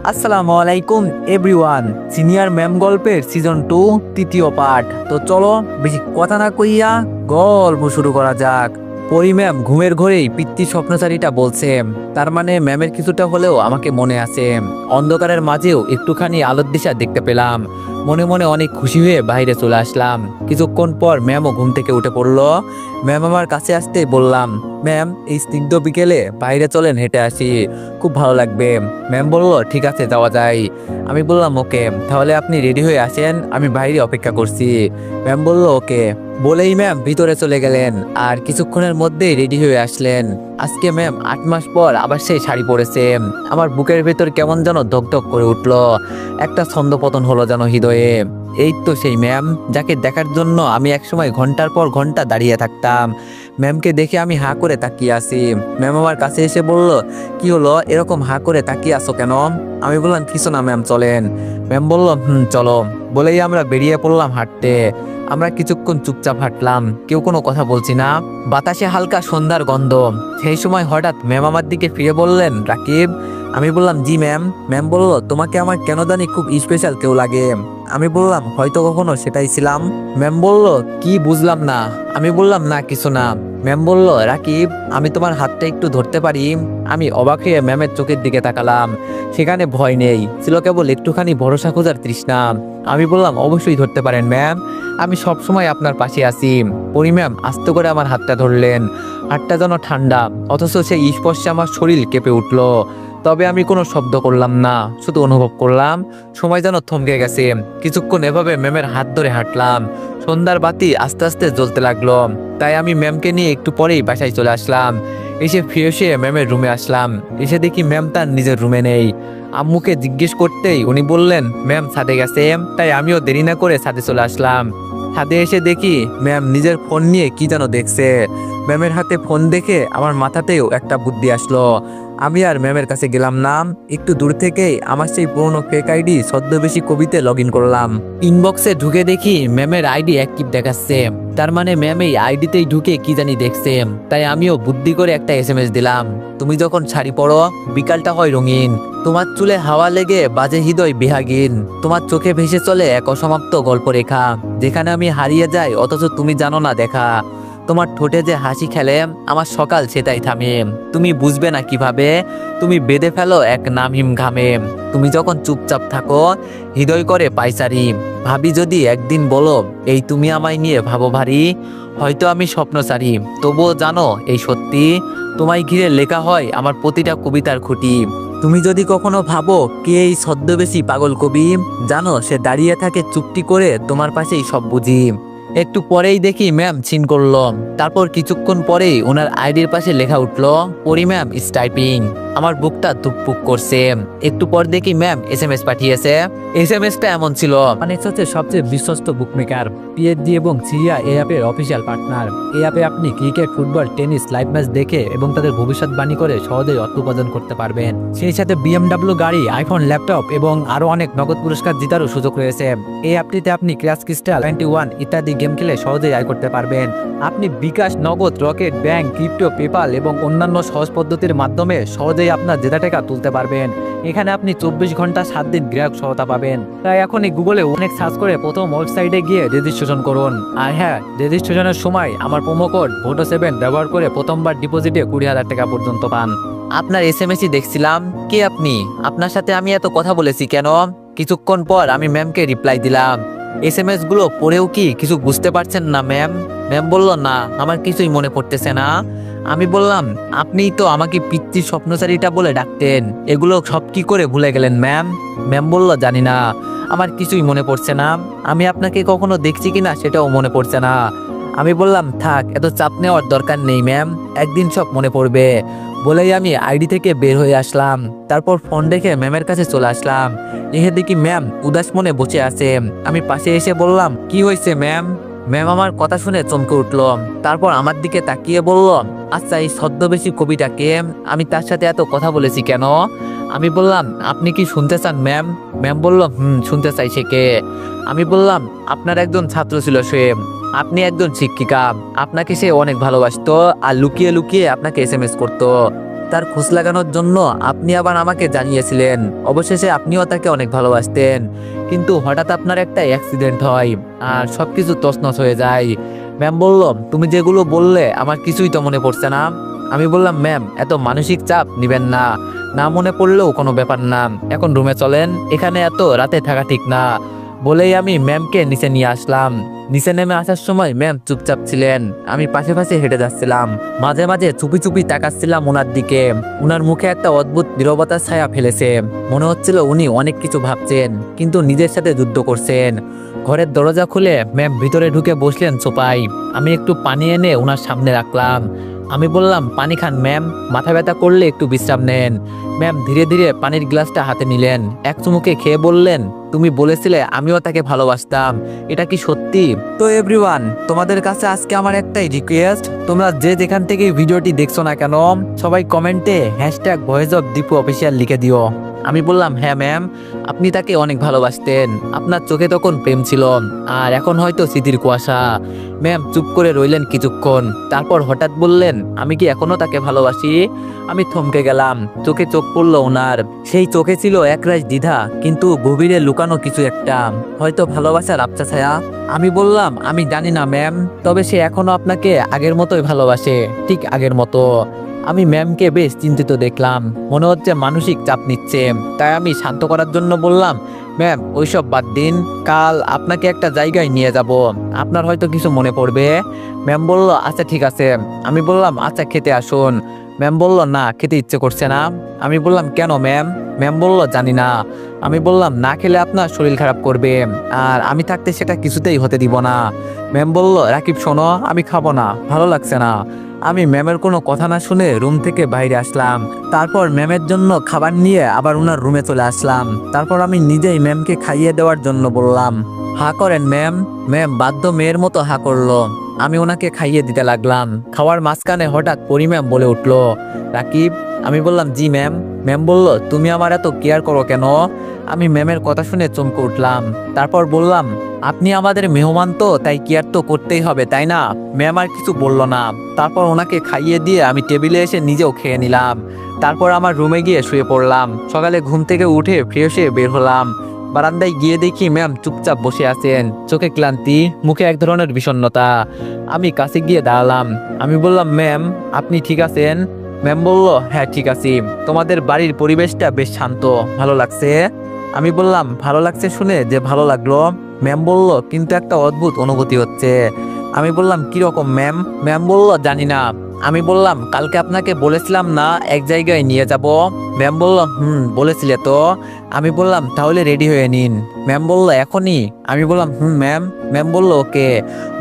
আসসালামু আলাইকুম everyone. Senior ma'am গল্পের সিজন 2 তৃতীয় পার্ট। তো চলো বেশি কথা না কইয়া গল্প শুরু করা যাক। পরি ম্যাম ঘুমের ঘরেই পিতৃ স্বপ্নচারীটা বলছে, তার মানে ম্যামের কিছুটা হলেও আমাকে মনে আছে। অন্ধকারের মাঝেও একটুখানি আলোর দিশা দেখতে পেলাম। মনে মনে অনেক খুশি হয়ে বাইরে চলে আসলাম। কিছুক্ষণ পর ম্যামও ঘুম থেকে উঠে পড়লো। ম্যাম আমার কাছে আসতে বললাম, ম্যাম এই স্নিগ্ধ বিকেলে বাইরে চলেন, হেঁটে আসি, খুব ভালো লাগবে। ম্যাম বলল, ঠিক আছে যাওয়া যায়। আমি বললাম ওকে, তাহলে আপনি রেডি হয়ে আসেন, আমি বাইরে অপেক্ষা করছি। ম্যাম বলল ওকে। বলেই ম্যাম ভিতরে চলে গেলেন আর কিছুক্ষণের মধ্যেই রেডি হয়ে আসলেন। আজকে ম্যাম 8 মাস পর আবার সেই শাড়ি পরেছে। আমার বুকের ভেতর কেমন যেন ধকধক করে উঠলো, একটা ছন্দপতন হলো যেন হৃদয়ে। এই তো সেই ম্যাম যাকে দেখার জন্য আমি একসময় ঘন্টার পর ঘন্টা দাঁড়িয়ে থাকতাম। ম্যামকে দেখে আমি হাঁ করে তাকিয়ে আছি। ম্যাম আমার কাছে এসে বলল, কি হলো এরকম হাঁ করে তাকিয়ে আসো কেন? আমি বললাম কিছু না ম্যাম, চলেন। ম্যাম বলল চলো। বলেই আমরা বেরিয়ে পড়লাম হাঁটতে। আমরা কিছুক্ষণ চুপচাপ হাঁটলাম, কেউ কোনো কথা বলছি না। বাতাসে হালকা সন্ধ্যার গন্ধ। সেই সময় হঠাৎ ম্যাম আমার দিকে ফিরে বললেন, রাকিব। আমি বললাম জি ম্যাম। ম্যাম বলল, তোমাকে আমার কেন জানি খুব স্পেশাল কেউ লাগে। আমি বললাম হয়তো কখনো সেটাই ছিলাম। ম্যাম বলল, কি বুঝলাম না। আমি বললাম না কিছু না। ম্যাম বলল, রাকিব আমি তোমার হাতটা একটু ধরতে পারি? আমি অবাক হয়ে ম্যামের চোখের দিকে তাকালাম। সেখানে ভয় নেই, ছিল কেবল একটুখানি ভরসা খোঁজার তৃষ্ণা। আমি বললাম অবশ্যই ধরতে পারেন ম্যাম, আমি সব সময় আপনার পাশে আছি। পরি ম্যাম আস্তে করে আমার হাতটা ধরলেন। হাতটা যেন ঠান্ডা, অথচ সেই স্পর্শে আমার শরীর কেঁপে উঠল। তবে আমি কোনো শব্দ করলাম না, শুধু অনুভব করলাম সময় যেন থমকে গেছে। কিছুক্ষণ এভাবে ম্যামের হাত ধরে হাঁটলাম। সন্ধ্যার বাতি আস্তে আস্তে জ্বলতে লাগলো। তাই আমি ম্যামকে নিয়ে একটু পরেই বাসায় চলে আসলাম। এসে ফ্রেশ হয়ে ম্যামের রুমে আসলাম। এসে দেখি ম্যাম তার নিজের রুমে নেই। আম্মুকে জিজ্ঞেস করতেই উনি বললেন ম্যাম ছাদে গেছে। তাই আমিও দেরি না করে ছাদে চলে আসলাম। ছাদে এসে দেখি ম্যাম নিজের ফোন নিয়ে কি যেন দেখছে। ম্যামের হাতে ফোন দেখে আমার মাথাতেও একটা বুদ্ধি আসলো। আমি আর ম্যামের কাছে গেলাম না, একটু দূর থেকেই আমার সেই পুরনো ফেক আইডি ছদ্মবেশী কবিতে লগ ইন করলাম। ইনবক্সে ঢুকে দেখি ম্যামের আইডি অ্যাক্টিভ দেখাচ্ছে। তার মানে ম্যাম এই আইডিতেই ঢুকে কি জানি দেখছে। তাই আমিও বুদ্ধি করে একটা এসএমএস দিলাম, তুমি যখন শাড়ি পরো বিকালটা হয় রঙিন, তোমার চুলে হাওয়া লেগে বাজে হৃদয় বেহাগিন, তোমার চোখে ভেসে চলে এক অসমাপ্ত গল্পরেখা, যেখানে আমি হারিয়ে যাই অথচ তুমি জানো না দেখা, তোমার ঠোঁটে যে হাসি খেলে আমার সকাল সেটাই থামে, তুমি বুঝবে না কিভাবে, তুমি বেঁধে ফেলো এক নামহীন ঘামে, তুমি যখন চুপচাপ থাকো হৃদয় করে পাইচারি, ভাবি যদি একদিন বলো এই তুমি আমায় নিয়ে ভাবো ভারী, হয়তো আমি স্বপ্নচারী তবুও জানো এই সত্যি, তোমায় ঘিরে লেখা হয় আমার প্রতিটা কবিতার খুঁটি, তুমি যদি কখনো ভাবো কে এই ছদ্মবেশী পাগল কবি, জানো সে দাঁড়িয়ে থাকে চুপটি করে তোমার পাশেই সব বুঝি। একটু পরেই দেখি ম্যাম সিন করলো। তারপর কিছুক্ষণ পরেই ওনার আইডির পাশে লেখা উঠলো, পরি ম্যাম ইজ টাইপিং। আমার বুকটা ধুকপুক করছে। একটু পর দেখি ম্যাম এসএমএস পাঠিয়েছে। এসএমএসটা এমন ছিল, মানে হচ্ছে সবচেয়ে বিশ্বস্ত বুকমেকার পিএইচডি এবং সিরিয়া এই অ্যাপের অফিসিয়াল পার্টনার। এই অ্যাপে আপনি cricket, football, tennis live match দেখে এবং তাদের ভবিষ্যৎবাণী করে সহজেই অর্থ উপার্জন করতে পারবেন। সেই সাথে বিএমডব্লিউ গাড়ি, আইফোন, ল্যাপটপ এবং আরো অনেক নগদ পুরস্কার জেতারও সুযোগ রয়েছে। এই অ্যাপটিতে আপনি ক্র্যাশ ক্রিস্টাল 21 ইত্যাদি গেম খেলে সহজেই আয় করতে পারবেন। আপনি বিকাশ, নগদ, রকেট, ব্যাংক, ক্রিপ্টো, পেপাল এবং অন্যান্য সহজ পদ্ধতির মাধ্যমে সহজেই আপনার জেতা টাকা তুলতে পারবেন। এখানে আপনি 24 ঘন্টা 7 দিন গ্রাহক সহায়তা পাবেন। তাই এখনই গুগলে অনেক সার্চ করে প্রথম ওয়েবসাইটে গিয়ে রেজিস্ট্রেশন করুন। আর হ্যাঁ, রেজিস্ট্রেশনের সময় আমার প্রোমো কোড VOTO7 ব্যবহার করে প্রথমবার ডিপোজিটে 20,000 টাকা পর্যন্ত পান। আপনার এসএমএসই দেখছিলাম, কে আপনি? আপনার সাথে আমি এত কথা বলেছি কেন? কিছুক্ষণ পর আমি ম্যামকে রিপ্লাই দিলাম, এসএমএস গুলো পড়েও কি কিছু বুঝতে পারছেন না ম্যাম? ম্যাম বলল, না আমার কিছুই মনে পড়তেছে না। আমি বললাম, আপনিই তো আমাকে পিতৃ স্বপ্নচারীটা বলে ডাকতেন, এগুলো সব কি করে ভুলে গেলেন ম্যাম? ম্যাম বলল, জানি না, আমার কিছুই মনে পড়ছে না, আমি আপনাকে কখনো দেখছি কিনা সেটাও মনে পড়ছে না। আমি বললাম, থাক এত চাপ নেওয়ার দরকার নেই ম্যাম, একদিন সব মনে পড়বে। বলেই আমি আইডি থেকে বের হয়ে আসলাম। তারপর ফোন রেখে ম্যামের কাছে চলে আসলাম। এসে দেখি ম্যাম উদাস মনে বসে আছে। আমি পাশে এসে বললাম, কি হয়েছে ম্যাম? ম্যাম আমার কথা শুনে চমকে উঠল। তারপর আমার দিকে তাকিয়ে বলল, আচ্ছা এই ছদ্মবেশী কবিটাকে, আমি তার সাথে এত কথা বলেছি কেন? আমি বললাম, আপনি কি শুনতে চান ম্যাম? ম্যাম বলল, শুনতে চাই সে কে? আমি বললাম, আপনার একজন ছাত্র ছিল সে, আপনি একজন শিক্ষিকা, আপনাকে সে অনেক ভালোবাসতো আর লুকিয়ে লুকিয়ে আপনাকে এসএমএস করতো। তার খোঁজ লাগানোর জন্য আপনি আবার আমাকে জানিয়েছিলেন। অবশেষে আপনিও তাকে অনেক ভালোবাসতেন, কিন্তু হঠাৎ আপনার একটা অ্যাক্সিডেন্ট হয় আর সবকিছু তছনছ হয়ে যায়। ম্যাম বলল, তুমি যেগুলো বললে আমার কিছুই তো মনে পড়ছে না। আমি বললাম, ম্যাম এত মানসিক চাপ নিবেন না, না মনে পড়লেও কোনো ব্যাপার না, এখন রুমে চলেন, এখানে এত রাতে থাকা ঠিক না। বলেই আমি ম্যামকে নিচে নিয়ে আসলাম। নিচে নেমে আসার সময় ম্যাম চুপচাপ ছিলেন। আমি পাশে পাশে হেঁটে যাচ্ছিলাম, মাঝে মাঝে চুপি চুপি তাকাচ্ছিলাম ওনার দিকে। ওনার মুখে একটা অদ্ভুত নীরবতার ছায়া ফেলেছে, মনে হচ্ছিল উনি অনেক কিছু ভাবছেন কিন্তু নিজের সাথে যুদ্ধ করছেন। ঘরের দরজা খুলে ম্যাম ভিতরে ঢুকে বসলেন সোফায়। আমি একটু পানি এনে ওনার সামনে রাখলাম। আমি বললাম, পানি খান ম্যাম, মাথা ব্যথা করলে একটু বিশ্রাম নেন। ম্যাম ধীরে ধীরে পানির গ্লাসটা হাতে নিলেন, এক চুমুকে খেয়ে বললেন, তুমি বলেছিলে আমিও তাকে ভালোবাসতাম, এটা কি সত্যি? তো এভরিওয়ান, তোমাদের কাছে আজকে আমার একটাই রিকোয়েস্ট, তোমরা যে যেখান থেকে ভিডিওটি দেখছো না কেন, সবাই কমেন্টে #VoiceOfDipu লিখে দিও। আমি বললাম, হ্যাঁ ম্যাম, আপনি তাকে অনেক ভালোবাসতেন, আপনার চোখে তখন প্রেম ছিল, আর এখন হয়তো স্মৃতির কুয়াশা। ম্যাম চুপ করে রইলেন কিছুক্ষণ, তারপর হঠাৎ বললেন, আমি কি এখনো তাকে ভালোবাসি? আমি থমকে গেলাম, চোখে চোখ পড়লো ওনার। সেই চোখে ছিল একরাশ দ্বিধা, কিন্তু গভীরে লুকানো কিছু একটা, হয়তো ভালোবাসার আবছা ছায়া। আমি বললাম, আমি জানি না ম্যাম, তবে সে এখনো আপনাকে আগের মতোই ভালোবাসে, ঠিক আগের মতো। আমি ম্যামকে বেশ চিন্তিত দেখলাম, মনে হচ্ছে মানসিক চাপ নিচ্ছে। তাই আমি শান্ত করার জন্য বললাম, ম্যাম ওইসব বাদ দিন, কাল আপনাকে একটা জায়গায় নিয়ে যাব, আপনার হয়তো কিছু মনে পড়বে। ম্যাম বলল, আচ্ছা ঠিক আছে। আমি বললাম, আচ্ছা খেতে আসুন। ম্যাম বলল, না খেতে ইচ্ছে করছে না। আমি বললাম, কেন ম্যাম? ম্যাম বলল, জানি না। আমি বললাম, না খেলে আপনার শরীর খারাপ করবে, আর আমি থাকতে সেটা কিছুতেই হতে দিব না। ম্যাম বলল, রাকিব শোনো, আমি খাবো না, ভালো লাগছে না। আমি ম্যামের কোনো কথা না শুনে রুম থেকে বাইরে আসলাম। তারপর ম্যামের জন্য খাবার নিয়ে আবার ওনার রুমে চলে আসলাম। তারপর আমি নিজেই ম্যামকে খাইয়ে দেওয়ার জন্য বললাম, হা করেন ম্যাম। ম্যাম বাধ্য মেয়ের মতো হা করলো। আমি ওনাকে খাইয়ে দিতে লাগলাম। খাওয়ার মাঝখানে হঠাৎ পরি ম্যাম বলে উঠলো, রাকিব। আমি বললাম, জি ম্যাম। ম্যাম বলল, তুমি আমার এত কেয়ার করো কেন? আমি ম্যামের কথা শুনে চমকে উঠলাম। তারপর বললাম, আপনি আমাদের মেহমান, তো তাই কেয়ার তো করতেই হবে, তাই না? ম্যাম আর কিছু বলল না। তারপর ওনাকে খাইয়ে দিয়ে আমি টেবিলে এসে নিজেও খেয়ে নিলাম। তারপর আমার রুমে গিয়ে শুয়ে পড়লাম। সকালে ঘুম থেকে উঠে ফ্রেশ হয়ে বের হলাম। বারান্দায় গিয়ে দেখি ম্যাম চুপচাপ বসে আছেন, চোখে ক্লান্তি, মুখে এক ধরনের বিষণ্ণতা। আমি কাছে গিয়ে দাঁড়ালাম। আমি বললাম, ম্যাম আপনি ঠিক আছেন? ম্যাম বলল, হ্যাঁ ঠিক আছি, তোমাদের বাড়ির পরিবেশটা বেশ শান্ত, ভালো লাগছে। আমি বললাম, ভালো লাগছে শুনে যে ভালো লাগলো। ম্যাম বলল, কিন্তু একটা অদ্ভুত অনুভূতি হচ্ছে। আমি বললাম, কিরকম ম্যাম? ম্যাম বলল, জানি না। আমি বললাম, কালকে আপনাকে বলেছিলাম না এক জায়গায় নিয়ে যাব? ম্যাম বলল, বলেছিলে তো। আমি বললাম, তাহলে রেডি হয়ে নিন। ম্যাম বলল, এখনই? আমি বললাম, ম্যাম। ম্যাম বলল, ওকে।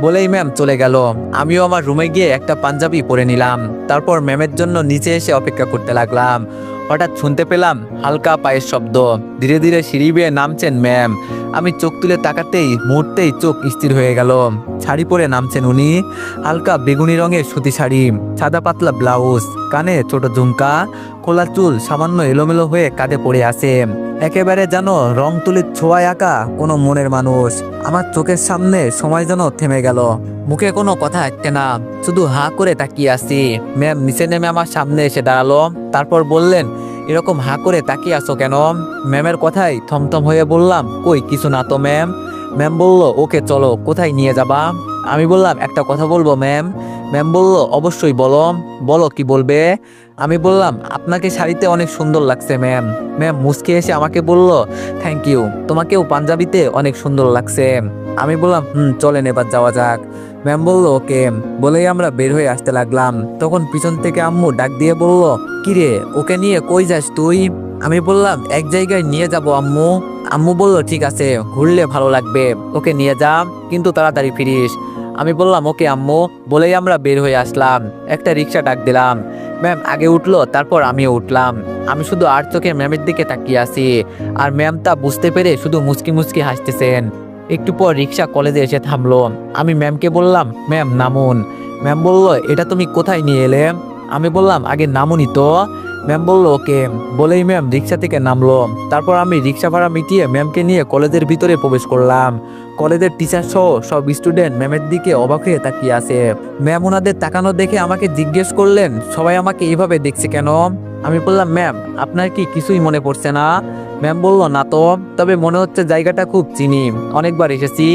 বলেই ম্যাম চলে গেল। আমিও আমার রুমে গিয়ে একটা পাঞ্জাবি পরে নিলাম। তারপর ম্যামের জন্য নিচে এসে অপেক্ষা করতে লাগলাম। হঠাৎ শুনতে পেলাম হালকা পায়ের শব্দ, ধীরে ধীরে সিঁড়ি বেয়ে নামছেন ম্যাম। আমি চোখ তুলে তাকাতেই মুহূর্তেই চোখ স্থির হয়ে গেল। শাড়ি পরে নামছেন উনি, হালকা বেগুনি রঙের সুতি শাড়ি, সাদা পাতলা ব্লাউজ, কানে ছোট ঝুমকা, খোলা চুল সামান্য এলোমেলো হয়ে কাঁধে পড়ে আছে, একেবারে যেন রং তুলির ছোঁয়ায় আঁকা কোনো মনের মানুষ। আমার চোখের সামনে সময় যেন থেমে গেল, মুখে কোনো কথা আসছে না, শুধু হা করে তাকিয়ে আছি। ম্যাম নিচে নেমে আমার সামনে এসে দাঁড়ালো। তারপর বললেন, এরকম হা করে তাকিয়ে আছো কেন? ম্যামের কথাই থমথম হয়ে বললাম, কই কিছু না তো ম্যাম। ম্যাম বলল, ওকে চলো, কোথায় নিয়ে যাবা? আমি বললাম, একটা কথা বলবো ম্যাম। ম্যাম বলল, অবশ্যই বলো। বলো কি বলবে? আমি বললাম, আপনাকে শাড়িতে অনেক সুন্দর লাগছে ম্যাম। ম্যাম মুচকে এসে আমাকে বলল, থ্যাংক ইউ, তোমাকেও পাঞ্জাবিতে অনেক সুন্দর লাগছে। আমি বললাম, চলেন এবার যাওয়া যাক। ম্যাম বলল, ওকে। বলেই আমরা বের হয়ে আসতে লাগলাম। তখন পিছন থেকে আম্মু ডাক দিয়ে বলল, কিরে ওকে নিয়ে কই যাস তুই? আমি বললাম, এক জায়গায় নিয়ে যাব আম্মু। আম্মু বলল, ঠিক আছে, ঘুরলে ভালো লাগবে, ওকে নিয়ে যা, কিন্তু তাড়াতাড়ি ফিরিস। আমি বললাম, ওকে আম্মু। বলেই আমরা বের হয়ে আসলাম। একটা রিক্সা ডাক দিলাম। ম্যাম আগে উঠলো, তারপর আমিও উঠলাম। আমি শুধু আর চোখে ম্যামের দিকে তাকিয়ে আছি, আর ম্যাম তা বুঝতে পেরে শুধু মুচকি মুচকি হাসতেছেন। একটু পর রিক্সা কলেজে এসে থামলো। আমি ম্যামকে বললাম, ম্যাম নামুন। ম্যাম বলল, এটা তুমি কোথায় নিয়ে এলে? আমি বললাম, আগে নামুনি তো। ম্যাম বললো ওকে, বলেই ম্যাম রিক্সা থেকে নামলো। তারপর আমি রিক্সা ভাড়া মিটিয়ে ম্যামকে নিয়ে কলেজের ভিতরে প্রবেশ করলাম। কলেজের টিচার সহ সব স্টুডেন্ট ম্যামের দিকে অবাক হয়ে তাকিয়ে আছে। ম্যাম ওনাদের তাকানো দেখে আমাকে জিজ্ঞেস করলেন, সবাই আমাকে এইভাবে দেখছে কেন? আমি বললাম, ম্যাম আপনার কি কিছুই মনে পড়ছে না? ম্যাম বলল, না তো, তবে মনে হচ্ছে জায়গাটা খুব চিনি, অনেকবার এসেছি।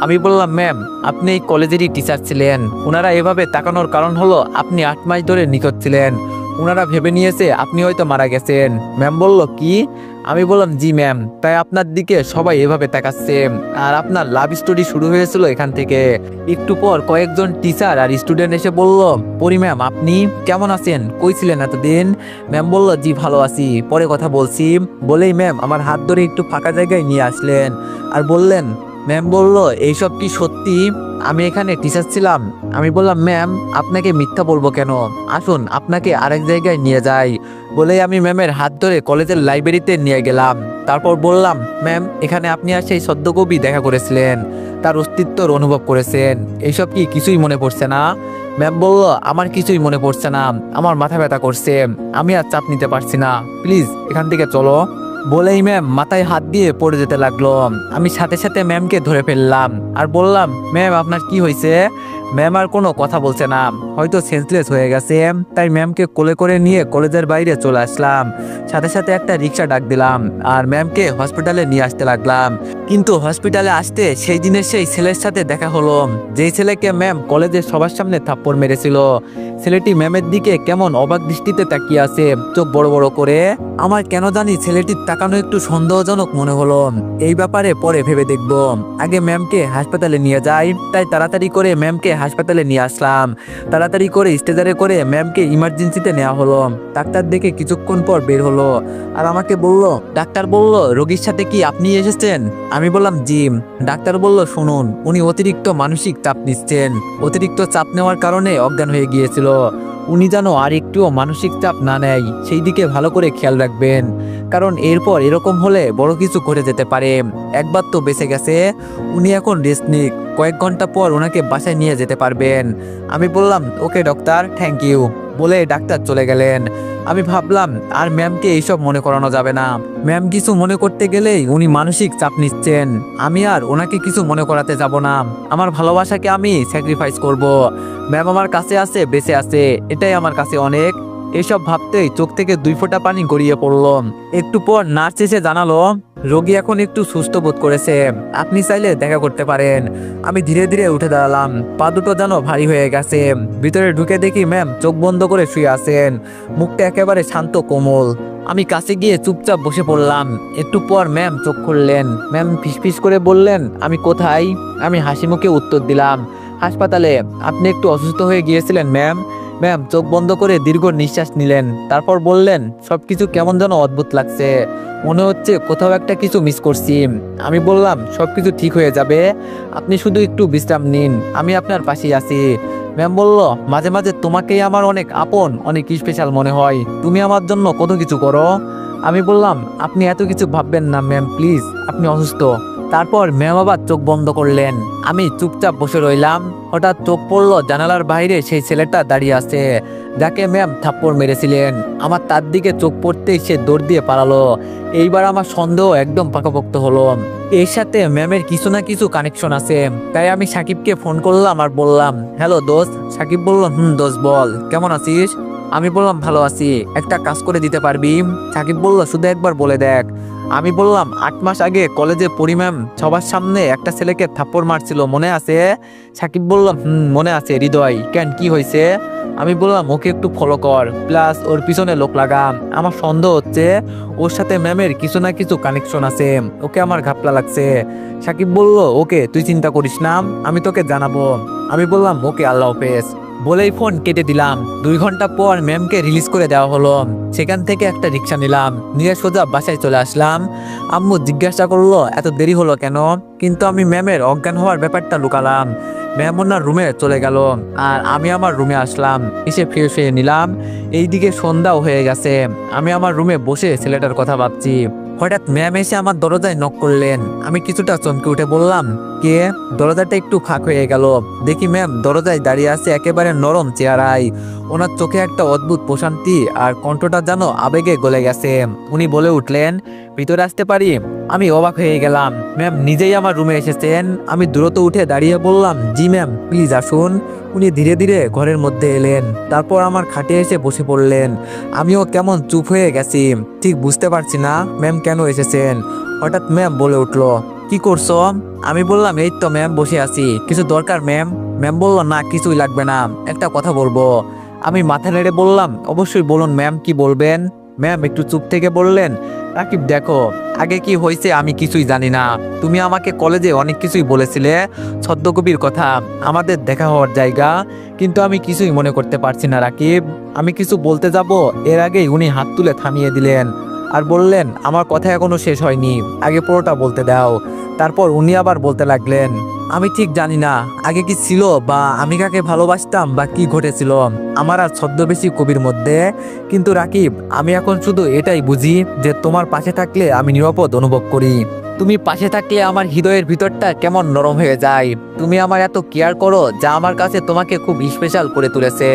আমি বললাম, ম্যাম আপনি এই কলেজেরই টিচার ছিলেন। ওনারা এভাবে তাকানোর কারণ হলো আপনি 8 মাস ধরে নিখোঁজ ছিলেন। ওনারা ভেবে নিয়েছে আপনি হয়তো মারা গেছেন। ম্যাম বলল, কি? আমি বললাম, জি ম্যাম, তাই আপনার দিকে সবাই এভাবে তাকাচ্ছে। আর আপনার লাভ স্টোরি শুরু হয়েছিল এখান থেকে। একটু পর কয়েকজন টিচার আর স্টুডেন্ট এসে বলল, পরি ম্যাম আপনি কেমন আছেন? কই ছিলেন এতদিন? ম্যাম বলল, জি ভালো আছি, পরে কথা বলছি। বলেই ম্যাম আমার হাত ধরে একটু ফাঁকা জায়গায় নিয়ে আসলেন আর বললেন, ম্যাম বলল, এইসব কি সত্যি? আমি এখানে টিচার ছিলাম। আমি বললাম, ম্যাম আপনাকে মিথ্যা বলবো কেন, আসুন আপনাকে আরেক জায়গায় নিয়ে যাই। বলেই আমি ম্যামের হাত ধরে কলেজের লাইব্রেরিতে নিয়ে গেলাম। তারপর বললাম, ম্যাম এখানে আপনি আর সেই সদ্যকবি দেখা করেছিলেন, তার অস্তিত্বর অনুভব করেছেন, এইসব কি কিছুই মনে পড়ছে না? ম্যাম বলল, আমার কিছুই মনে পড়ছে না, আমার মাথা ব্যথা করছে, আমি আর চাপ নিতে পারছি না, প্লিজ এখান থেকে চলো। বলেই ম্যাম মাথায় হাত দিয়ে পড়ে যেতে লাগলো। আমি সাথে সাথে ম্যামকে ধরে ফেললাম আর বললাম, ম্যাম আপনার কি হয়েছে? ম্যাম আর কোনো কথা বলছে না, হয়তো সেন্সলেস হয়ে গেছে। তাই ম্যামকে কোলে করে নিয়ে কলেজের বাইরে চলে আসলাম। সাথে সাথে একটা রিক্সা ডাক দিলাম আর ম্যামকে হসপিটালে নিয়ে আসতে লাগলাম। কিন্তু হসপিটালে আসতে সেই দিনের সেই ছেলের সাথে দেখা হলো, যেই ছেলেকে ম্যাম কলেজের সবার সামনে থাপ্পড় মেরেছিল। ছেলেটি ম্যামের দিকে কেমন অবাক দৃষ্টিতে তাকিয়ে আছে, চোখ বড় বড় করে। আমার কেন জানি ছেলেটির তাকানো একটু সন্দেহজনক মনে হলো। এই ব্যাপারে পরে ভেবে দেখব, আগে ম্যামকে হাসপাতালে নিয়ে যাই। তাই তাড়াতাড়ি করে ম্যামকে হাসপাতালে নিয়ে আসলাম। তাড়াতাড়ি করে স্ট্রেচারে করে ম্যামকে ইমার্জেন্সিতে নেওয়া হলো। ডাক্তার দেখে কিছুক্ষণ পর বের হলো আর আমাকে বলল, ডাক্তার বলল, রোগীর সাথে কি আপনি এসেছেন? আমি বললাম, জি। ডাক্তার বলল, শুনুন, উনি অতিরিক্ত মানসিক চাপ নিচ্ছেন। অতিরিক্ত চাপ নেওয়ার কারণে অজ্ঞান হয়ে গিয়েছিল। উনি যেন আর একটুও মানসিক চাপ না নেয় সেই দিকে ভালো করে খেয়াল রাখবেন, কারণ এরপর এরকম হলে বড় কিছু ঘটে যেতে পারে। একবার তো বেঁচে গেছে, উনি এখন রেস্ট নিক, কয়েক ঘন্টা পর ওনাকে বাসায় নিয়ে যেতে পারবেন। আমি বললাম, ওকে ডক্টর, থ্যাংক ইউ। বলে ডাক্তার চলে গেলেন। আমি ভাবলাম আর ম্যামকে এইসব মনে করানো যাবে না। ম্যাম কিছু মনে করতে গেলেই উনি মানসিক চাপ নিচ্ছেন, আমি আর ওনাকে কিছু মনে করাতে যাব না। আমার ভালোবাসাকে আমি স্যাক্রিফাইস করব। ম্যাম আমার কাছে আছে, বেঁচে আছে, এটাই আমার কাছে অনেক। এসব ভাবতেই চোখ থেকে 2 ফোঁটা পানি গড়িয়ে পড়ল। একটু পর নার্স এসে জানালো, রোগী এখন একটু সুস্থ বোধ করেছে, আপনি চাইলে দেখা করতে পারেন। আমি ধীরে ধীরে উঠে দাঁড়ালাম, পা দুটো যেন ভারী হয়ে গেছে। ভিতরে ঢুকে দেখি ম্যাম চোখ বন্ধ করে শুয়ে আছেন, মুখটা একেবারে শান্ত কোমল। আমি কাছে গিয়ে চুপচাপ বসে পড়লাম। একটু পর ম্যাম চোখ খুললেন। ম্যাম ফিসফিস করে বললেন, আমি কোথায়? আমি হাসি মুখে উত্তর দিলাম, হাসপাতালে। আপনি একটু অসুস্থ হয়ে গিয়েছিলেন ম্যাম। ম্যাম চোখ বন্ধ করে দীর্ঘ নিঃশ্বাস নিলেন, তারপর বললেন, সবকিছু কেমন যেন অদ্ভুত লাগছে, মনে হচ্ছে কোথাও একটা কিছু মিস করছি। আমি বললাম, সবকিছু ঠিক হয়ে যাবে, আপনি শুধু একটু বিশ্রাম নিন, আমি আপনার পাশেই আছি। ম্যাম বলল, মাঝে মাঝে তোমাকেই আমার অনেক আপন, অনেক স্পেশাল মনে হয়, তুমি আমার জন্য কত কিছু করো। আমি বললাম, আপনি এত কিছু ভাববেন না ম্যাম, প্লিজ, আপনি অসুস্থ। তারপর ম্যাম আবার চোখ বন্ধ করলেন। আমি চুপচাপ বসে রইলাম। হঠাৎ চোখ পড়লো জানালার বাইরে সেই ছেলেটা দাঁড়িয়ে আছে, যাকে ম্যাম থাপ্পড় মেরেছিলেন। আমার তার দিকে চোখ পড়তেই সে দৌড় দিয়ে পালালো। এইবার আমার সন্দেহ একদম পাকাপোক্ত হলো, এর সাথে ম্যামের কিছু না কিছু কানেকশন আছে। তাই আমি সাকিবকে ফোন করলাম আর বললাম, হ্যালো দোস্ত। সাকিব বলল, দোস্ত বল, কেমন আছিস? আমি বললাম, ভালো আছি, একটা কাজ করে দিতে পারবি? সাকিব বলল, শুধু একবার বলে দেখ। আমি বললাম, 8 মাস আগে কলেজে পড়ি ম্যাম সবার সামনে একটা ছেলেকে থাপ্পড় মারছিল, মনে আছে? সাকিব বলল, মনে আছে হৃদয়, কেন কি হয়েছে? আমি বললাম, ওকে একটু ফলো কর, প্লাস ওর পিছনে লোক লাগা। আমার সন্দেহ হচ্ছে ওর সাথে ম্যামের কিছু না কিছু কানেকশন আছে, ওকে আমার ঘাপলা লাগছে। সাকিব বলল, ওকে তুই চিন্তা করিস না, আমি তোকে জানাবো। আমি বললাম, ওকে, আল্লাহ হাফেজ। বলেই ফোন কেটে দিলাম। 2 ঘন্টা পর ম্যামকে রিলিজ করে দেওয়া হলো। সেখান থেকে একটা রিক্সা নিলাম, নিয়ে সোজা বাসায় চলে আসলাম। আম্মু জিজ্ঞাসা করলো, এত দেরি হলো কেন? কিন্তু আমি ম্যামের অজ্ঞান হওয়ার ব্যাপারটা লুকালাম। ম্যাম ওনার রুমে চলে গেল আর আমি আমার রুমে আসলাম, এসে ফ্রেশ হয়ে নিলাম। এইদিকে সন্ধ্যাও হয়ে গেছে। আমি আমার রুমে বসে ছেলেটার কথা ভাবছি। হঠাৎ ম্যাম এসে আমার দরজায় নক করলেন। আমি কিছুটা চমকে উঠে বললাম, কে? দরজাটা একটু ফাঁক হয়ে গেল। দেখি ম্যাম দরজায় দাঁড়িয়ে আছে একেবারে নরম চেহারায়। ওনার চোখে একটা অদ্ভুত প্রশান্তি আর কণ্ঠটা যেন আবেগে গলে গেছে। উনি বলে উঠলেন, ভিতরে আসতে পারি? আমি অবাক হয়ে গেলাম। ম্যাম নিজেই আমার রুমে এসেছেন। আমি দ্রুত উঠে দাঁড়িয়ে বললাম, জি ম্যাম, প্লিজ আসুন। উনি ধীরে ধীরে ঘরের মধ্যে এলেন, তারপর আমার খাটে এসে বসে পড়লেন। আমিও কেমন চুপ হয়ে গেছি, ঠিক বুঝতে পারছি না ম্যাম কেন এসেছেন। হঠাৎ ম্যাম বলে উঠলো, কি করছো? আমি বললাম, এই তো ম্যাম বসে আছি। কিছু দরকার ম্যাম? ম্যাম বলল, না কিছুই লাগবে না, একটা কথা বলবো। আমি মাথা নেড়ে বললাম, অবশ্যই বলুন ম্যাম, কি বলবেন? ম্যাম একটু চুপ থেকে বললেন, রাকিব দেখো, আগে কি হয়েছে আমি কিছুই জানি না। তুমি আমাকে কলেজে অনেক কিছুই বলেছিলে, ছদ্মকবির কথা, আমাদের দেখা হওয়ার জায়গা, কিন্তু আমি কিছুই মনে করতে পারছি না রাকিব। আমি কিছু বলতে যাব, এর আগেই উনি হাত তুলে থামিয়ে দিলেন আর বললেন, আমার কথা এখনো শেষ হয়নি, আগে পুরোটা বলতে দাও। তারপর উনি আবার বলতে লাগলেন, আমি ঠিক জানি না আগে কি ছিল বা আমি কাকে ভালোবাসতাম বা কি ঘটেছিল আমার আর ছদ্মবেশী কবির মধ্যে, কিন্তু রাকিব আমি এখন শুধু এটাই বুঝি যে তোমার পাশে থাকলে আমি নিরাপদ অনুভব করি। তুমি পাশে থাকলে আমার হৃদয়ের ভিতরটা কেমন নরম হয়ে যায়। তুমি আমার এত কেয়ার করো যা আমার কাছে তোমাকে খুব স্পেশাল করে তুলেছে।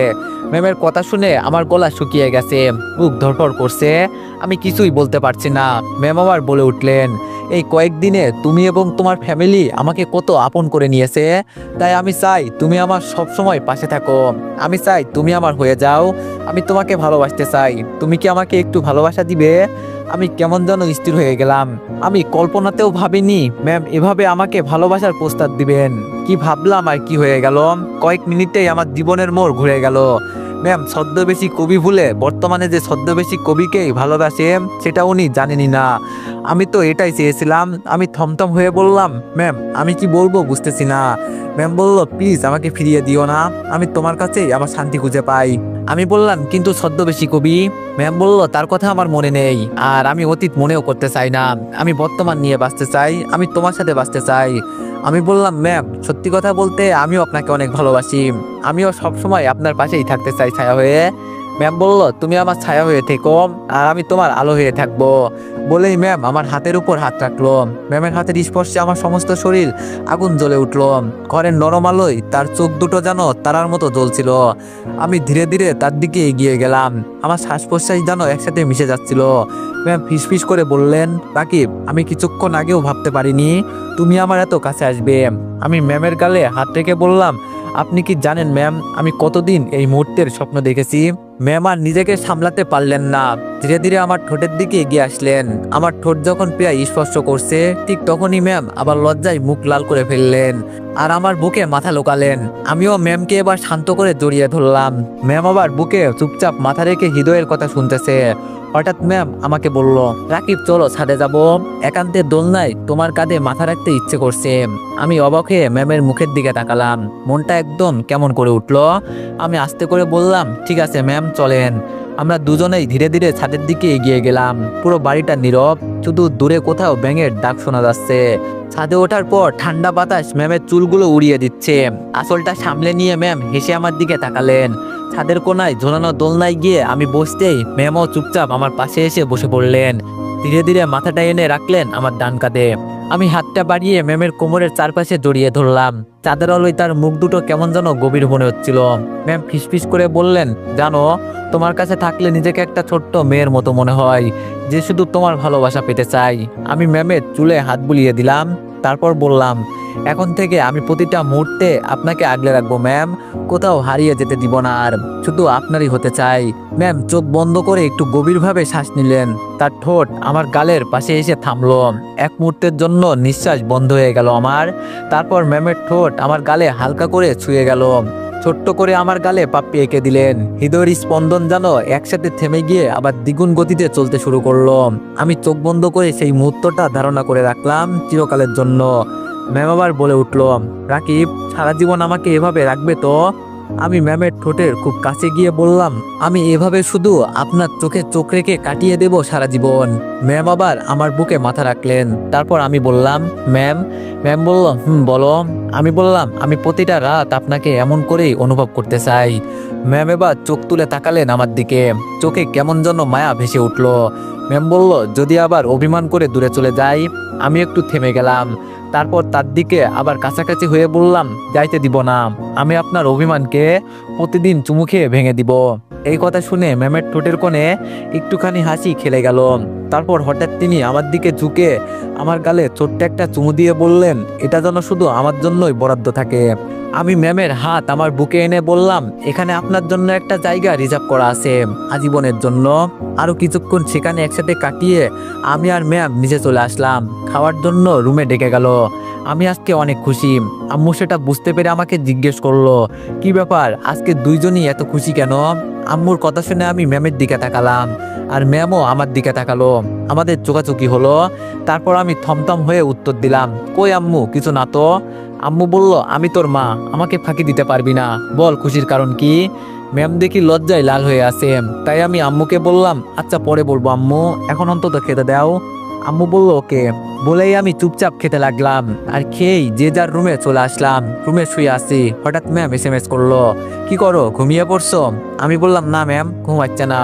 ম্যামের কথা শুনে আমার গলা শুকিয়ে গেছে, বুক ধড়ফড় করছে, আমি কিছুই বলতে পারছি না। ম্যাম আবার বলে উঠলেন, এই কয়েকদিনে তুমি এবং তোমার ফ্যামিলি আমাকে কত আপন করে নিয়েছে, তাই আমি চাই তুমি আমার সব সময় পাশে থাকো। আমি চাই তুমি আমার হয়ে যাও। আমি তোমাকে ভালোবাসতে চাই, তুমি কি আমাকে একটু ভালোবাসা দিবে? আমি কেমন যেন স্থির হয়ে গেলাম। আমি কল্পনাতেও ভাবিনি ম্যাম এভাবে আমাকে ভালোবাসার প্রস্তাব দিবেন। কি ভাবলাম আর কি হয়ে গেল, কয়েক মিনিটেই আমার জীবনের মোড় ঘুরে গেল। ম্যাম ছদ্মবেশী কবি ভুলে বর্তমানে যে ছদ্মবেশী কবিকেই ভালোবাসে সেটা উনি জানেনই না। আমি তো এটাই চেয়েছিলাম। আমি থমথম হয়ে বললাম, ম্যাম আমি কি বলবো বুঝতেছি না। ম্যাম বলল, প্লিজ আমাকে ফিরিয়ে দিও না, আমি তোমার কাছেই আমার শান্তি খুঁজে পাই। আমি বললাম, কিন্তু ছদ্মবেশী কবি? ম্যাম বলল, তার কথা আমার মনে নেই, আর আমি অতীত মনেও করতে চাই না। আমি বর্তমান নিয়ে বাঁচতে চাই, আমি তোমার সাথে বাঁচতে চাই। আমি বললাম, ম্যাম সত্যি কথা বলতে আমিও আপনাকে অনেক ভালোবাসি, আমিও সবসময় আপনার পাশেই থাকতে চাই ছায়া হয়ে। ম্যাম বলল, তুমি আমার ছায়া হয়ে থেকো আর আমি তোমার আলো হয়ে থাকবো। বলেই ম্যাম আমার হাতের উপর হাত রাখলো। ম্যামের হাতের স্পর্শে আমার সমস্ত শরীর আগুন জ্বলে উঠলো। ঘরের নরম আলোয় তার চোখ দুটো যেন তারার মতো জ্বলছিল। আমি ধীরে ধীরে তার দিকে এগিয়ে গেলাম, আমার শ্বাস প্রশ্বাস যেন একসাথে মিশে যাচ্ছিল। ম্যাম ফিসফিস করে বললেন, রাকিব আমি কিছুক্ষণ আগেও ভাবতে পারিনি তুমি আমার এত কাছে আসবে। আমি ম্যামের গালে হাত রেখে বললাম, আপনি কি জানেন ম্যাম আমি কতদিন এই মুহূর্তের স্বপ্ন দেখেছি? ম্যাম আর নিজেকে সামলাতে পারলেন না, ধীরে ধীরে আমার ঠোঁটের দিকে এগিয়ে আসলেন। আমার ঠোঁট যখন প্রায় স্পর্শ করছে ঠিক তখনই ম্যাম আবার লজ্জায় মুখ লাল করে ফেললেন আর আমার বুকে মাথা লোকালেন। আমিও ম্যামকে এবার শান্ত করে জড়িয়ে ধরলাম। ম্যাম আবার বুকে চুপচাপ মাথা রেখে হৃদয়ের কথা শুনতেছে। হঠাৎ ম্যাম আমাকে বলল, রাকিব চলো ছাদে যাব, একান্তের দোলনায় তোমার কাঁধে মাথা রাখতে ইচ্ছে করছে। আমি অবাক হয়ে ম্যামের মুখের দিকে তাকালাম, মনটা একদম কেমন করে উঠলো। আমি আস্তে করে বললাম, ঠিক আছে ম্যাম চলেন। আমরা দুজনেই ধীরে ধীরে ছাদের দিকে এগিয়ে গেলাম। পুরো বাড়িটা নীরব, শুধু দূরে কোথাও ব্যাঙের ডাক শোনা যাচ্ছে। ছাদে ওঠার পর ঠান্ডা বাতাস ম্যামের চুলগুলো উড়িয়ে দিচ্ছে। আসলটা সামলে নিয়ে ম্যাম হেসে আমার দিকে তাকালেন। ছাদের কোনায় ঝোলানো দোলনায় গিয়ে আমি বসতেই ম্যামও চুপচাপ আমার পাশে এসে বসে পড়লেন। ধীরে ধীরে মাথাটা এনে রাখলেন আমার ডান কাঁধে। আমি হাতটা বাড়িয়ে ম্যামের কোমরের চারপাশে জড়িয়ে ধরলাম। চাঁদের আলোয় তার মুখ দুটো কেমন যেন গভীর মনে হচ্ছিল। ম্যাম ফিসফিস করে বললেন, জানো তোমার কাছে থাকলে নিজেকে একটা ছোট্ট মেয়ের মতো মনে হয়, যে শুধু তোমার ভালোবাসা পেতে চাই। আমি ম্যামের চুলে হাত বুলিয়ে দিলাম, তারপর বললাম, এখন থেকে আমি প্রতিটা মুহূর্তে আপনাকে আগলে রাখবো ম্যাম, কোথাও হারিয়ে যেতে দিব না, আর শুধু আপনারই হতে চাই। ম্যাম চোখ বন্ধ করে একটু গভীরভাবে শ্বাস নিলেন। তার ঠোঁট আমার গালের পাশে এসে থামলো। এক মুহূর্তের জন্য নিঃশ্বাস বন্ধ হয়ে গেল আমার। তারপর ম্যামের ঠোঁট আমার গালে হালকা করে ছুঁয়ে গেল। ছোট্ট করে আমার গালে পাপ্পি এঁকে দিলেন। হৃদয়ের স্পন্দন যেন একসাথে থেমে গিয়ে আবার দ্বিগুণ গতিতে চলতে শুরু করলো। আমি চোখ বন্ধ করে সেই মুহূর্তটা ধারণা করে রাখলাম চিরকালের জন্য। ম্যাম আবার বলে উঠল, রাকিব সারা জীবন আমাকে এভাবে রাখবে তো? আমি ম্যামের ঠোঁটের খুব কাছে গিয়ে বললাম, আমি এভাবে শুধু আপনার চোখে চোখ রেখে কাটিয়ে দেব সারা জীবন। ম্যাম আবার আমার বুকে মাথা রাখলেন। তারপর আমি বললাম, ম্যাম ম্যাম বলল, বলো। আমি বললাম, আমি প্রতিটা রাত আপনাকে এমন করেই অনুভব করতে চাই। ম্যাম এবার চোখ তুলে তাকালেন আমার দিকে, চোখে কেমন যেন মায়া ভেসে উঠল। ম্যাম বলল, যদি আবার অভিমান করে দূরে চলে যাই। আমি একটু থেমে গেলাম, তারপর তার দিকে আবার কাছাকাছি হয়ে বললাম, যাইতে দিব না। আমি আপনার অভিমানকে প্রতিদিন চুমু খেয়ে ভেঙে দিব। এই কথা শুনে ম্যামের ঠোঁটের কোণে একটুখানি হাসি খেলে গেল। তারপর হঠাৎ তিনি আমার দিকে ঝুঁকে আমার গালে ছোট্ট একটা চুমু দিয়ে বললেন, এটা যেন শুধু আমার জন্যই বরাদ্দ থাকে। আমি ম্যামের হাত আমার বুকে এনে বললাম, এখানে আপনার জন্য একটা জায়গা রিজার্ভ করা আছে আজীবনের জন্য। আরো কিছুক্ষণ সেখানে একসাথে কাটিয়ে আমি আর ম্যাম নিচে চলে আসলাম। খাওয়ার জন্য রুমে ডেকে গেল। আমি আজকে অনেক খুশি। আম্মু সেটা বুঝতে পেরে আমাকে জিজ্ঞেস করলো, কি ব্যাপার, আজকে দুইজনই এত খুশি কেন? আম্মুর কথা শুনে আমি ম্যামের দিকে তাকালাম, আর ম্যামও আমার দিকে তাকালো। আমাদের চোখাচোখি হলো। তারপর আমি থমথম হয়ে উত্তর দিলাম, কই আম্মু, কিছু না তো। আম্মু বলল, আমি তোর মা, আমাকে ফাঁকি দিতে পারবি না, বল খুশির কারণ কি? ম্যাম দেখি লজ্জায় লাল হয়ে আছে। তাই আমি আম্মুকে বললাম, আচ্ছা পরে বলবো আম্মু, এখন অন্তত খেতে দাও। আম্মু বলল, ওকে। বলেই আমি চুপচাপ খেতে লাগলাম, আর খেয়েই যে যার রুমে চলে আসলাম। রুমে শুয়ে আছি, হঠাৎ ম্যাম এসএমএস করলো, কি করো, ঘুমিয়ে পড়ছো? আমি বললাম, না ম্যাম, ঘুমাচ্ছে না।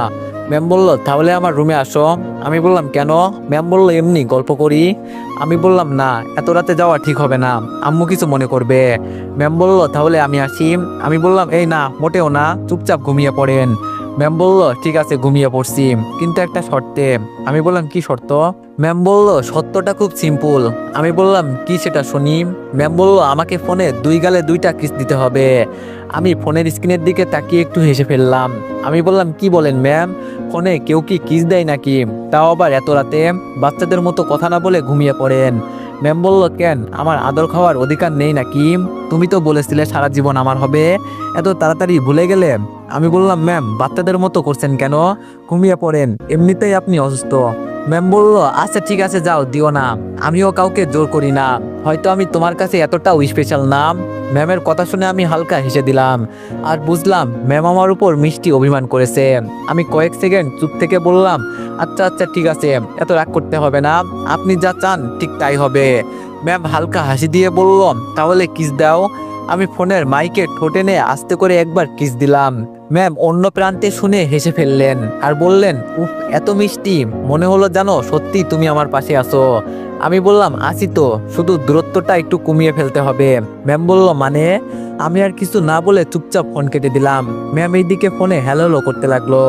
ম্যাম বলল, তাহলে আমার রুমে আসো। আমি বললাম, কেন? ম্যাম বলল, এমনি গল্প করি। আমি বললাম, না, এত রাতে যাওয়া ঠিক হবে না, আম্মু কিছু মনে করবে। ম্যাম বলল, তাহলে আমি আসি। আমি বললাম, এই না, মোটেও না, চুপচাপ ঘুমিয়ে পড়েন। ম্যাম বলল, ঠিক আছে, ঘুমিয়ে পড়ছি, কিন্তু একটা শর্তে। আমি বললাম, কি শর্ত? ম্যাম বলল, সত্যটা খুব সিম্পল। আমি বললাম, কি সেটা শুনি। ম্যাম বলল, আমাকে ফোনে 2 গালে 2টা কিস দিতে হবে। আমি ফোনের স্ক্রিনের দিকে তাকিয়ে একটু হেসে ফেললাম। আমি বললাম, কি বলেন ম্যাম, ফোনে কেউ কি কিস দেয় নাকি? তাও আবার এত রাতে? বাচ্চাদের মতো কথা না বলে ঘুমিয়ে পড়েন। ম্যাম বলল, কেন, আমার আদর খাওয়ার অধিকার নেই নাকি? তুমি তো বলেছিলে সারা জীবন আমার হবে, এত তাড়াতাড়ি ভুলে গেলে? আমি বললাম, ম্যাম, বাচ্চাদের মতো করছেন কেন? ঘুমিয়ে পড়েন, এমনিতেই আপনি অসুস্থ। ম্যাম বলল, আচ্ছা ঠিক আছে, যাও, দিও না, আমিও কাউকে জোর করি না, হয়তো আমি তোমার কাছে এতটাও স্পেশাল না। ম্যামের কথা শুনে আমি হালকা হেসে দিলাম, আর বুঝলাম ম্যাম আমার উপর মিষ্টি অভিমান করেছে। আমি কয়েক সেকেন্ড চুপ থেকে বললাম, আচ্ছা আচ্ছা ঠিক আছে, এত রাগ করতে হবে না, আপনি যা চান ঠিক তাই হবে। ম্যাম হালকা হাসি দিয়ে বলল, তাহলে কিস দাও। আমি ফোনের মাইকে ঠোঁটে নিয়ে আস্তে করে একবার কিস দিলাম। ম্যাম অন্য প্রান্তে শুনে হেসে ফেললেন, আর বললেন, উফ, এত মিষ্টি, মনে হলো জানো সত্যি তুমি আমার পাশে আছো। আমি বললাম, আছি তো, শুধু দূরত্বটা একটু কমিয়ে ফেলতে হবে। ম্যাম বলল, মানে? আমি আর কিছু না বলে চুপচাপ ফোন কেটে দিলাম। ম্যাম এইদিকে ফোনে হ্যালো হ্যালো করতে লাগলো।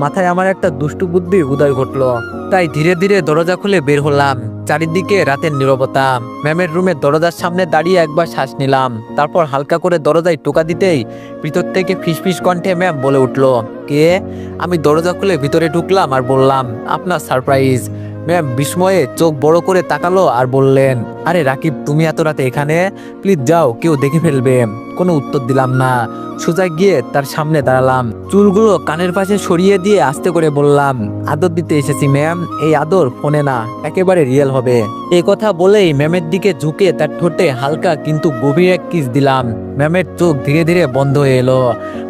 মাথায় আমার একটা দুষ্টু বুদ্ধির উদয় ঘটলো, তাই ধীরে ধীরে দরজা খুলে বের হলাম। চারিদিকে রাতের নীরবতা। ম্যামের রুমের দরজার সামনে দাঁড়িয়ে একবার শ্বাস নিলাম, তারপর হালকা করে দরজায় টোকা দিতেই ভিতর থেকে ফিসফিস কণ্ঠে ম্যাম বলে উঠলো, কে? আমি দরজা খুলে ভিতরে ঢুকলাম আর বললাম, আপনার সারপ্রাইজ। ম্যাম বিস্ময়ে চোখ বড় করে তাকালো আর বললেন, আরে রাকিব, তুমি এত রাতে এখানে? প্লিজ যাও, কেউ দেখে ফেলবে। কোনো উত্তর দিলাম না, সোজা গিয়ে তার সামনে দাঁড়ালাম। চুলগুলো কানের পাশে সরিয়ে দিয়ে আস্তে করে বললাম, আদর দিতে এসেছি ম্যাম, এই আদর ফোনে না, একেবারে রিয়েল হবে। এই কথা বলেই ম্যামের দিকে ঝুঁকে তার ঠোঁটে হালকা কিন্তু গভীর এক কিস দিলাম। ম্যামের চোখ ধীরে ধীরে বন্ধ হয়ে এলো,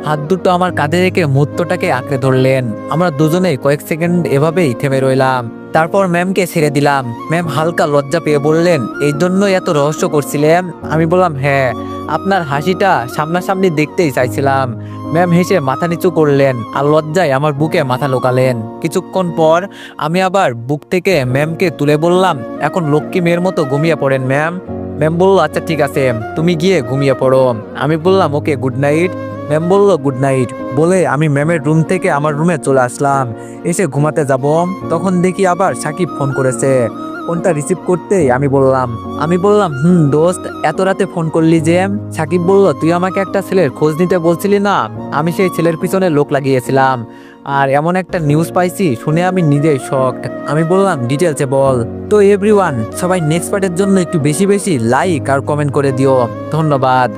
হাত দুটো আমার কাঁধে রেখে মুহূর্তটাকে আঁকড়ে ধরলেন। আমরা দুজনেই কয়েক সেকেন্ড এভাবেই থেমে রইলাম, তারপর ম্যামকে ছেড়ে দিলাম। ম্যাম হালকা লজ্জা পেয়ে বললেন, এই জন্যই এত রহস্য করছিলেন? আমি বললাম, হ্যাঁ, আপনার হাসিটা সামনাসামনি দেখতেই চাইছিলাম। ম্যাম হেসে মাথা নিচু করলেন আর লজ্জায় আমার বুকে মাথা লোকালেন। কিছুক্ষণ পর আমি আবার বুক থেকে ম্যামকে তুলে বললাম, এখন লক্ষ্মী মেয়ের মতো ঘুমিয়ে পড়েন ম্যাম। ম্যাম বলল, আচ্ছা ঠিক আছে, তুমি গিয়ে ঘুমিয়ে পড়ো। আমি বললাম, ওকে, গুড নাইট। ম্যাম বলল, গুড নাইট। বলে আমি ম্যামের রুম থেকে আমার রুমে চলে আসলাম। এসে ঘুমাতে যাব, তখন দেখি আবার সাকিব ফোন করেছে। ফোনটা রিসিভ করতেই আমি বললাম, দোস্ত, এত রাতে ফোন করলি যে? সাকিব বলল, তুই আমাকে একটা ছেলের খোঁজ নিতে বলছিলি না, আমি সেই ছেলের পিছনে লোক লাগিয়েছিলাম, আর এমন একটা নিউজ পাইছি শুনে আমি নিজেই শকড। আমি বললাম, ডিটেলসে বল। তো এভরিওয়ান, সবাই নেক্সট পার্টের জন্য একটু বেশি বেশি লাইক আর কমেন্ট করে দিও। ধন্যবাদ।